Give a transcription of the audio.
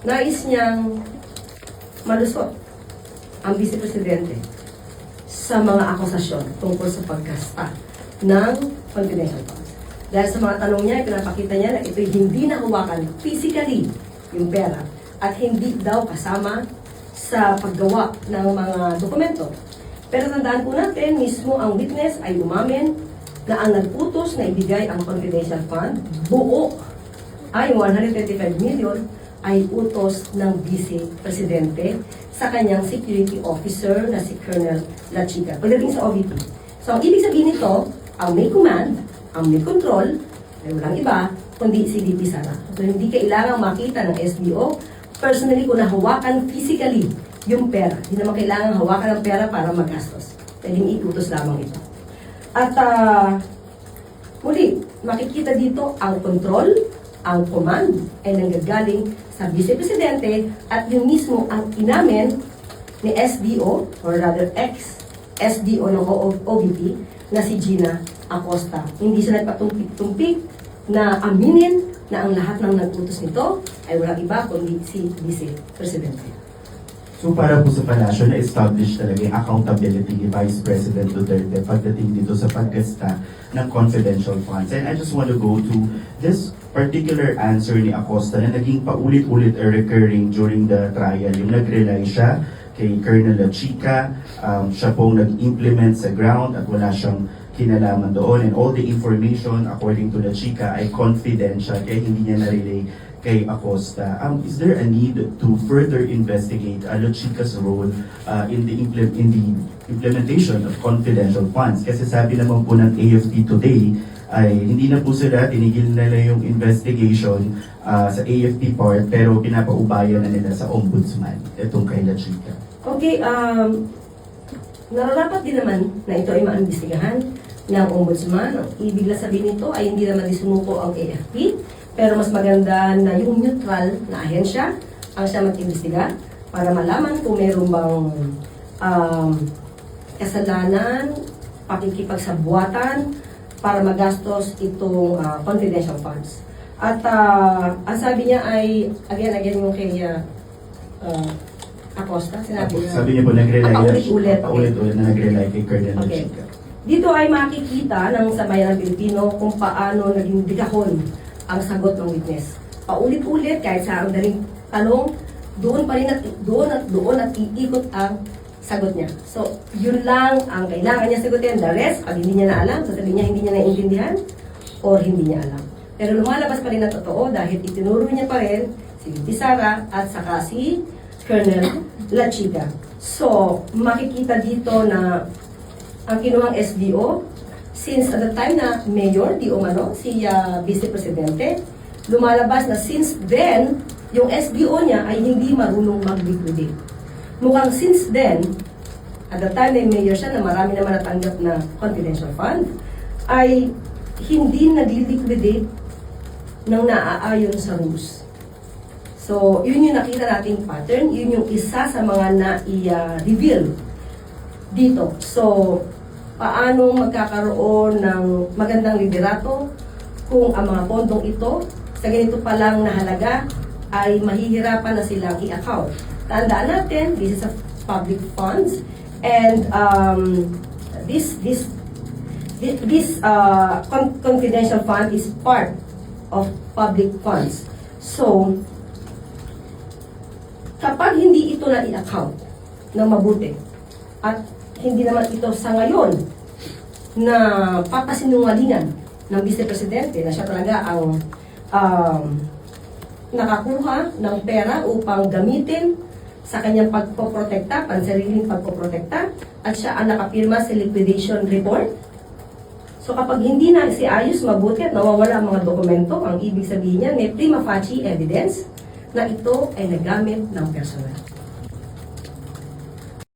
nais niyang malusot ang Vice Presidente sa mga akusasyon tungkol sa pagkasta ng confidential funds. Dahil sa mga tanong niya, pinapakita niya na ito'y hindi nahawakan physically yung pera at hindi daw kasama sa paggawa ng mga dokumento. Pero tandaan po natin, mismo ang witness ay umamin na ang nagputos na ibigay ang confidential fund, buo ay 125 million ay utos ng Vice Presidente sa kanyang security officer na si Colonel Lachica. Pagdating sa OVP. So, ang ibig sabihin nito, ang may command, ang may control, ay walang iba, kundi si VP Sara. So, hindi kailangang makita ng SBO, personally, kung nahawakan physically yung pera. Hindi naman kailangan hawakan ng pera para magastos. Pwedeng iutos lamang ito. At, muli, makikita dito ang control, ang command ay nanggagaling sa Vice Presidente at yung mismo ang inamin ni SDO or rather ex-SDO ng OVP na si Gina Acosta. Hindi siya nagpatumpik-tumpik na aminin na ang lahat ng nag-utos nito ay walang iba kundi si Vice Presidente. So para po sa palasyo, na-establish talaga yung accountability ni Vice President Duterte pagdating dito sa paggasta ng confidential funds. And I just want to go to this particular answer ni Acosta na naging paulit-ulit recurring during the trial. Yung nag-rely siya kay Colonel Lachica, siya pong nag-implement sa ground at wala siyang kinalaman doon. And all the information, according to Lachica, ay confidential kaya hindi niya na-relay kay Acosta. Is there a need to further investigate Lachica's role in the implementation of confidential funds? Kasi sabi naman po ng AFP today, ay hindi na po sila, tinigil nila yung investigation sa AFP part, pero pinapaubayan na nila sa ombudsman, itong kay Lachica. Okay, nararapat din naman na ito ay maimbestigahan ng ombudsman. Ang ibig na sabihin nito ay hindi naman isumuko ang AFP, pero mas maganda na yung neutral na ahensya ang siya mag-imbestiga para malaman kung meron bang kasalanan, pakikipagsabuatan para magastos itong confidential funds. At ang sabi niya ay, again yung kay Acosta, sabi niya po, nag-rely paulit-ulit na nag-rely kay Colonel Lachica. Dito ay makikita ng sambayan ng Pilipino kung paano naging digahon ang sagot ng witness. Paulit-ulit, kahit sa ang daling tanong, doon pa rin at doon at iikot ang sagot niya. So, yun lang ang kailangan niya sagutin. The rest, pag hindi niya na alam, sasabihin niya hindi niya naiintindihan or hindi niya alam. Pero lumalabas pa rin ang totoo dahil itinuro niya pa rin si VP Sara at saka si Colonel Lachica. So, makikita dito na ang kinuhang SDO, since at the time na Mayor, di umano, si Vice Presidente, lumalabas na since then, yung SDO niya ay hindi marunong mag-liquidate. Mukhang since then, at the time na Mayor siya, na marami naman natanggap na confidential fund, ay hindi nag-liquidate ng naaayon sa rules. So, yun yung nakita nating pattern, yun yung isa sa mga na-reveal dito. So, paano magkakaroon ng magandang liderato kung ang mga pondong ito sa ganito pa lang na halaga ay mahihirapan na silang i-account. Tandaan natin, this is a public funds and this confidential fund is part of public funds. So, kapag hindi ito na i-account ng mabuti at hindi naman ito sa ngayon na papasinungalingan ng Vice Presidente na siya talaga ang nakakuha ng pera upang gamitin sa kanyang pagpoprotekta, pansariling pagpoprotekta, at siya ang nakapirma sa liquidation report. So kapag hindi na si ayos mabuti at nawawala ang mga dokumento, ang ibig sabihin niya may prima facie evidence na ito ay nagamit ng personal.